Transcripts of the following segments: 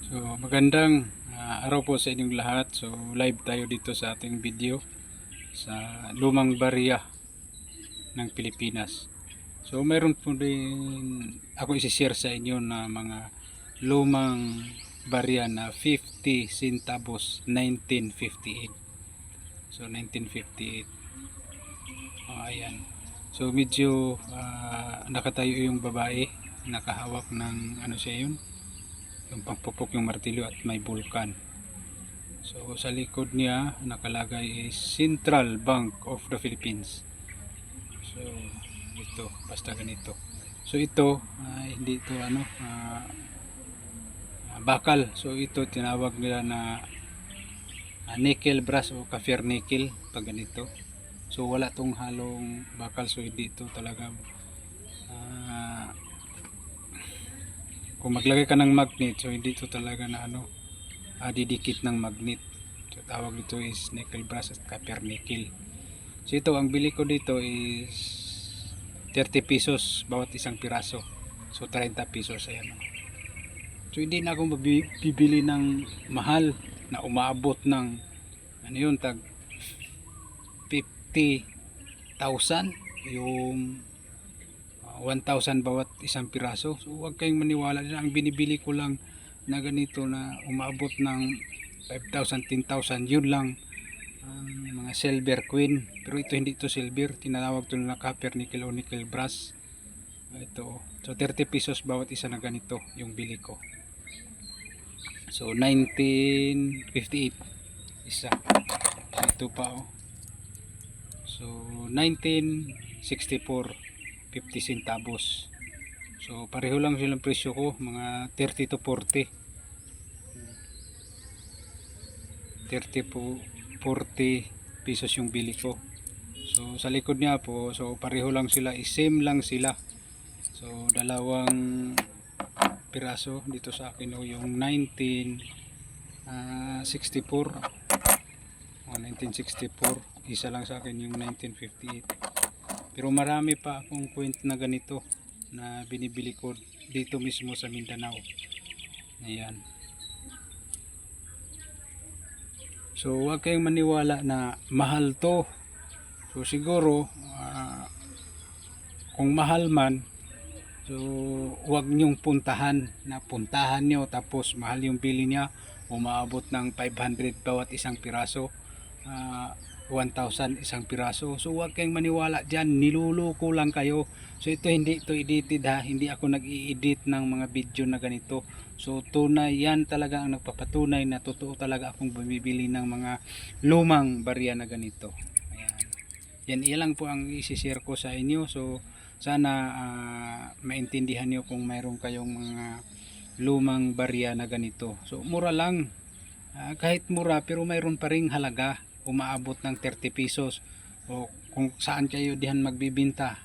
So magandang araw po sa inyong lahat. So live tayo dito sa ating video sa lumang barya ng Pilipinas. So mayroon po din ako isi-share sa inyo na mga lumang barya na 50 centavos 1958. So 1958. Ayan. So medyo nakatayo yung babae, nakahawak ng ano siya yun, yung pangpupok yung martilyo at may bulkan. So sa likod niya nakalagay is Central Bank of the Philippines. So ito basta ganito. So ito hindi ito bakal. So ito tinawag nila na nickel brass o kaffir nickel pag ganito. So wala tong halong bakal, so hindi ito talaga kung maglagay ka ng magnet, so hindi ito talaga na didikit ng magnet. So tawag dito is nickel brass at copper nickel. So ito ang bili ko dito is 30 pesos bawat isang piraso. So 30 pesos ayan. So hindi na ako bibili ng mahal na umaabot ng ano yun, tag 50,000 yung 1,000 bawat isang piraso. So huwag kayong maniwala dyan. Ang binibili ko lang na ganito na umaabot ng 5,000, 10,000, yun lang mga silver queen. Pero ito hindi ito silver, tinatawag ito na copper nickel o nickel brass. Ito, so 30 pesos bawat isa na ganito yung bili ko. So 1958 isa. Ito pa So 1964 50 centavos. So pareho lang silang presyo ko, mga 30 to 40. 30 po 40 pesos yung bili ko. So sa likod niya po, so pareho lang sila, same lang sila. So dalawang piraso dito sa akin yung 1964. 1964, isa lang sa akin yung 1958. Pero marami pa akong coin na ganito na binibili ko dito mismo sa Mindanao. Ayan. So huwag kayong maniwala na mahal to. So siguro kung mahal man, so huwag nyong puntahan nyo tapos mahal yung bili niya, umaabot ng 500 bawat isang piraso, 1,000 isang piraso. So huwag kayong maniwala dyan, niluloko lang kayo. So ito hindi ito edited ha, hindi ako nag-i-edit ng mga video na ganito. So tunay yan talaga ang nagpapatunay na totoo talaga akong bumibili ng mga lumang barya na ganito. Ayan. Yan lang po ang isi-share ko sa inyo. So sana maintindihan nyo kung mayroon kayong mga lumang barya na ganito. So mura lang, kahit mura pero mayroon pa ring halaga, umaabot ng 30 pesos. O kung saan kayo dihan magbibinta,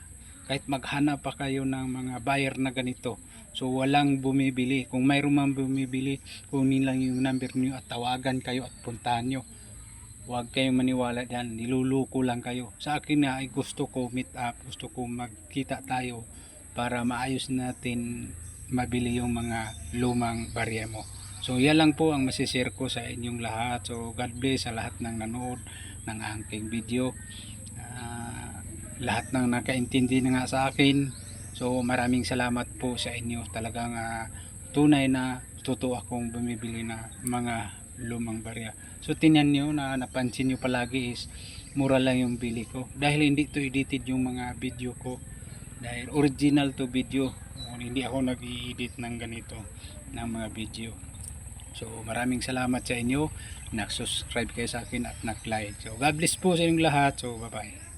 kahit maghanap pa kayo ng mga buyer na ganito, so walang bumibili. Kung mayroon man bumibili, kunin lang yung number niyo at tawagan kayo at puntahan nyo. Huwag kayong maniwala diyan, niluluko lang kayo. Sa akin na ay gusto ko meet up, gusto ko magkita tayo para maayos natin mabili yung mga lumang barya mo. So yan lang po ang masishare ko sa inyong lahat. So God bless sa lahat ng nanood ng aking video. Lahat ng nakaintindi na nga sa akin. So maraming salamat po sa inyo. Talagang tunay na totoo akong bumibili na mga lumang barya. So tingnan nyo na napansin nyo palagi is mura lang yung bili ko. Dahil hindi to edited yung mga video ko. Dahil original to video. Hindi ako nag-i-edit ng ganito ng mga video. So maraming salamat sa inyo, nag-subscribe kayo sa akin at nag-like. So God bless po sa inyong lahat. So bye bye.